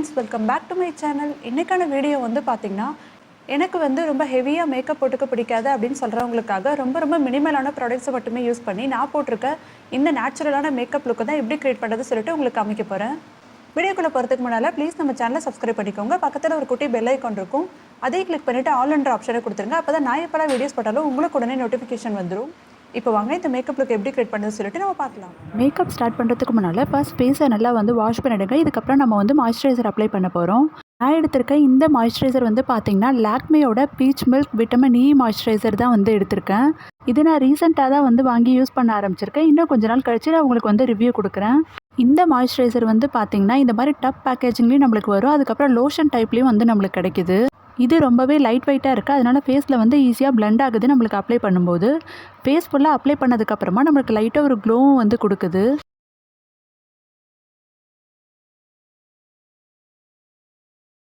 Friends, welcome back to my channel. இன்றைக்கான video வந்து பார்த்திங்கன்னா, எனக்கு வந்து ரொம்ப ஹெவியாக மேக்கப் போட்டுக்க பிடிக்காது அப்படின்னு சொல்கிறவங்களுக்காக ரொம்ப மினிமலான ப்ராடக்ட்ஸை மட்டுமே யூஸ் பண்ணி நான் போட்டிருக்க இந்த நேச்சுரலான மேக்கப் லுக்கை தான் எப்படி க்ரியேட் பண்ணுறது சொல்லிட்டு உங்களுக்கு காமிக்க போகிறேன். வீடியோக்குள்ளே போகிறதுக்கு முன்னால் ப்ளீஸ் நம்ம சேனலை சப்ஸ்கிரைப் பண்ணிக்கோங்க. பக்கத்தில் ஒரு குட்டி பெல் ஐக்கான் இருக்கும், அதையும் கிளிக் பண்ணிவிட்டு ஆல் என்ற ஆப்ஷனை கொடுத்துருங்க. அப்போ தான் நான் எப்போலாம் வீடியோஸ் போட்டாலும் உங்களுக்கு உடனே நோட்டிஃபிகேஷன் வந்துடும். இப்போ வாங்க இந்த மேக்கப் லுக் எப்படி க்ரியேட் பண்ணுறது சொல்லிட்டு நம்ம பார்க்கலாம். மேக்கப் ஸ்டார்ட் பண்ணுறதுக்கு முன்னால் ஃபர்ஸ்ட் ஃபேஸை நல்லா வந்து வாஷ் பண்ணிவிடுங்க. இதுக்கப்புறம் நம்ம வந்து மாய்ஸ்சரைசர் அப்ளை பண்ண போகிறோம். நான் எடுத்திருக்க இந்த மாய்ஸ்சரைசர் வந்து பார்த்திங்கன்னா லாக்மேயோட peach milk vitamin E moisturiser தான் வந்து எடுத்திருக்கேன். இது நான் ரீசெண்டாக தான் வந்து வாங்கி யூஸ் பண்ண ஆரம்பிச்சிருக்கேன். இன்னும் கொஞ்ச நாள் கழிச்சு நான் உங்களுக்கு வந்து ரிவ்யூ கொடுக்குறேன். இந்த மாய்ஸ்சரைசர் வந்து பார்த்திங்கன்னா இந்த மாதிரி டப் பேக்கேஜிங்லேயும் நம்மளுக்கு வரும். அதுக்கப்புறம் லோஷன் டைப்லேயும் வந்து நம்மளுக்கு கிடைக்குது. இது ரொம்பவே லைட் வெயிட்டாக இருக்குது. அதனால் ஃபேஸில் வந்து ஈஸியாக பிளெண்ட் ஆகுது. நம்மளுக்கு அப்ளை பண்ணும்போது ஃபேஸ் ஃபுல்லாக அப்ளை பண்ணதுக்கப்புறமா நம்மளுக்கு லைட்டாக ஒரு க்ளோவும் வந்து கொடுக்குது.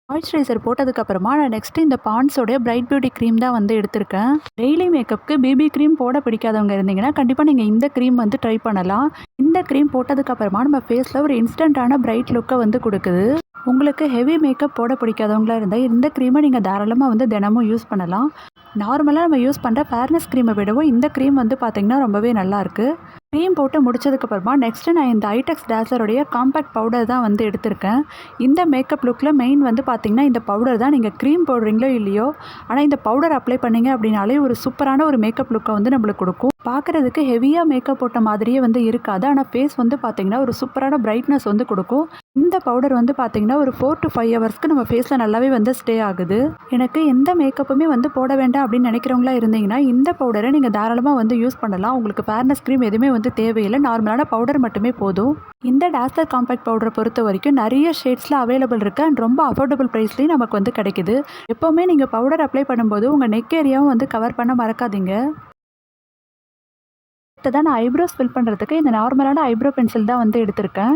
மாய்ஸ்சரைசர் போட்டதுக்கப்புறமா நான் நெக்ஸ்ட்டு இந்த பாண்ட்ஸோடைய பிரைட் பியூட்டி க்ரீம் தான் வந்து எடுத்திருக்கேன். டெய்லி மேக்கப்புக்கு பிபி க்ரீம் போட பிடிக்காதவங்க இருந்தீங்கன்னா கண்டிப்பாக நீங்கள் இந்த க்ரீம் வந்து ட்ரை பண்ணலாம். இந்த க்ரீம் போட்டதுக்கப்புறமா நம்ம ஃபேஸில் ஒரு இன்ஸ்டண்ட்டான பிரைட் லுக்கை வந்து கொடுக்குது. உங்களுக்கு ஹெவி மேக்கப் போட பிடிக்காதவங்களா இருந்தால் இந்த க்ரீமை நீங்கள் தாராளமாக வந்து தினமும் யூஸ் பண்ணலாம். நார்மலாக நம்ம யூஸ் பண்ணுற ஃபேர்னஸ் க்ரீமை விடவும் இந்த க்ரீம் வந்து பார்த்திங்கன்னா ரொம்பவே நல்லாயிருக்கு. க்ரீம் போட்டு முடிச்சதுக்கப்புறமா நெக்ஸ்ட்டு நான் இந்த ஐடெக்ஸ் டேசருடைய காம்பேக்ட் பவுடர் தான் வந்து எடுத்திருக்கேன். இந்த மேக்கப் லுக்கில் மெயின் வந்து பார்த்திங்கன்னா இந்த பவுடர் தான். நீங்கள் க்ரீம் போடுறீங்களோ இல்லையோ, ஆனால் இந்த பவுடர் அப்ளை பண்ணிங்க அப்படின்னாலே ஒரு சூப்பரான ஒரு மேக்கப் லுக்கை வந்து நம்மளுக்கு கொடுக்கும். பார்க்குறதுக்கு ஹெவியாக மேக்கப் போட்ட மாதிரியே வந்து இருக்காது. ஆனால் ஃபேஸ் வந்து பார்த்திங்கன்னா ஒரு சூப்பரான பிரைட்னஸ் வந்து கொடுக்கும். இந்த பவுடர் வந்து பார்த்திங்கன்னா ஒரு 4 to 5 ஹவர்ஸ்க்கு நம்ம ஃபேஸில் நல்லாவே வந்து ஸ்டே ஆகுது. எனக்கு எந்த மேக்கப்புமே வந்து போட வேண்டாம் அப்படின்னு நினைக்கிறவங்களா இருந்தீங்கன்னா இந்த பவுடரை நீங்கள் தாராளமாக வந்து யூஸ் பண்ணலாம். உங்களுக்கு ஃபேர்னஸ் க்ரீம் எதுவுமே வந்து தேவையில்லை, நார்மலான பவுடர் மட்டுமே போதும். இந்த டாஸ்லர் காம்பேக்ட் பவுடரை பொறுத்த வரைக்கும் நிறைய ஷேட்ஸில் அவைலபிள் இருக்குது அண்ட் ரொம்ப அஃபோர்டபுள் ப்ரைஸ்லேயும் நமக்கு வந்து கிடைக்குது. எப்போவுமே நீங்கள் பவுடர் அப்ளை பண்ணும்போது உங்கள் நெக் ஏரியாவும் வந்து கவர் பண்ண மறக்காதீங்க. அடுத்ததான் நான் ஐப்ரோஸ் ஃபில் பண்ணுறதுக்கு இந்த நார்மலான ஐப்ரோ பென்சில் தான் வந்து எடுத்திருக்கேன்.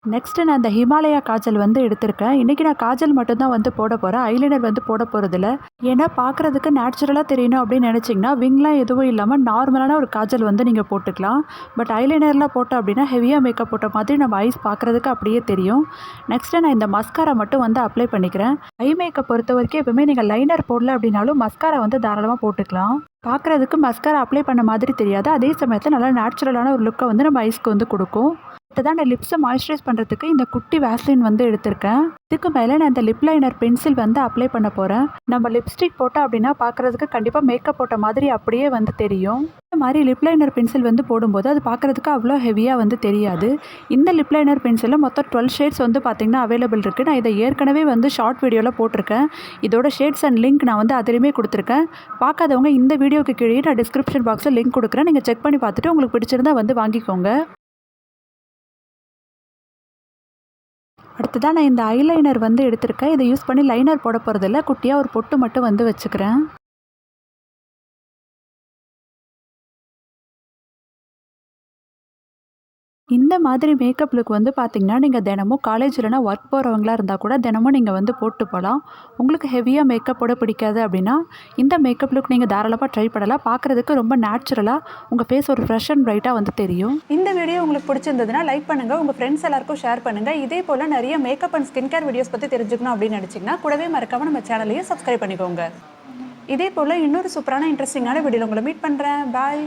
நெக்ஸ்ட்டு நான் இந்த ஹிமாலயா காஜல் வந்து எடுத்திருக்கேன். இன்றைக்கி நான் காஜல் மட்டும்தான் வந்து போட போகிறேன். ஐலைனர் வந்து போட போகிறதில்ல. ஏன்னா பார்க்குறதுக்கு நேச்சுரலாக தெரியணும் அப்படின்னு நினச்சிங்கன்னா விங்லாம் எதுவும் இல்லாமல் நார்மலான ஒரு காஜல் வந்து நீங்கள் போட்டுக்கலாம். பட் ஐலைனர்லாம் போட்டோம் அப்படின்னா ஹெவியாக மேக்கப் போட்ட மாதிரி நம்ம ஐஸ் பார்க்குறதுக்கு அப்படியே தெரியும். நெக்ஸ்ட்டு நான் இந்த மஸ்காரா மட்டும் வந்து அப்ளை பண்ணிக்கிறேன். ஐ மேக்கப் பொறுத்த வரைக்கும் எப்பவுமே நீங்கள் லைனர் போடல அப்படின்னாலும் மஸ்காரா வந்து தாராளமாக போட்டுக்கலாம். பார்க்குறதுக்கு மஸ்காரா அப்ளை பண்ண மாதிரி தெரியாது. அதே சமயத்தில் நல்லா நேச்சுரலான ஒரு லுக்கை வந்து நம்ம ஐஸ்க்கு வந்து கொடுக்கும். அடுத்ததான் நான் லிப்ஸை மாய்ஸ்சரைஸ் பண்ணுறதுக்கு இந்த குட்டி வேஸ்லின் வந்து எடுத்திருக்கேன். இதுக்கு மேலே நான் இந்த லிப் லைனர் பென்சில் வந்து அப்ளை பண்ண போகிறேன். நம்ம லிப்ஸ்டிக் போட்டோம் அப்படின்னா பார்க்குறதுக்கு கண்டிப்பாக மேக்கப் போட்ட மாதிரி அப்படியே வந்து தெரியும். இந்த மாதிரி லிப் லைனர் பென்சில் வந்து போடும்போது அது பார்க்குறதுக்கு அவ்வளோ ஹெவியாக வந்து தெரியாது. இந்த லிப் லைனர் பென்சிலில் மொத்தம் 12 ஷேட்ஸ் வந்து பார்த்திங்கன்னா அவைலபிள் இருக்குது. நான் இதை ஏற்கனவே வந்து ஷார்ட் வீடியோவில் போட்டிருக்கேன். இதோட ஷேட்ஸ் அண்ட் லிங்க் நான் வந்து அதிலுமே கொடுத்துருக்கேன். பார்க்காதவங்க இந்த வீடியோக்கு கீழே நான் டிஸ்கிரிப்ஷன் பாக்ஸில் லிங்க் கொடுக்குறேன். நீங்கள் செக் பண்ணி பார்த்துட்டு உங்களுக்கு பிடிச்சிருந்தா வந்து வாங்கிக்கோங்க. அடுத்ததான் நான் இந்த ஐலைனர் வந்து எடுத்திருக்கேன். இதை யூஸ் பண்ணி லைனர் போட போகிறதில்ல, குட்டியாக ஒரு பொட்டு மட்டும் வந்து வச்சுக்கிறேன். இந்த மாதிரி மேக்கப் லுக் வந்து பார்த்திங்கன்னா நீங்கள் தினமும் காலேஜ் இல்லைனா ஒர்க் போகிறவங்களா இருந்தால் கூட தினமும் நீங்கள் வந்து போட்டு போகலாம். உங்களுக்கு ஹெவியாக மேக்கப் போட பிடிக்காது அப்படின்னா இந்த மேக்கப் லுக் நீங்கள் தாராளமாக ட்ரை பண்ணலாம். பார்க்குறதுக்கு ரொம்ப நேச்சுரலாக உங்கள் ஃபேஸ் ஒரு ஃப்ரெஷ் அண்ட் பிரைட்டாக வந்து தெரியும். இந்த வீடியோ உங்களுக்கு பிடிச்சிருந்ததுன்னா லைக் பண்ணுங்கள், உங்கள் ஃப்ரெண்ட்ஸ் எல்லாருக்கும் ஷேர் பண்ணுங்கள். இதே போல் நிறைய makeup and skin care videos பற்றி தெரிஞ்சுக்கணும் அப்படின்னு நினச்சிங்கன்னா கூடவே மறக்காமல் நம்ம சேனலையும் சப்ஸ்கிரைப் பண்ணிக்கோங்க. இதே போல் இன்னொரு சூப்பரான இன்ட்ரெஸ்டிங்கான வீடியோவில் உங்களை மீட் பண்ணுறேன். பாய்.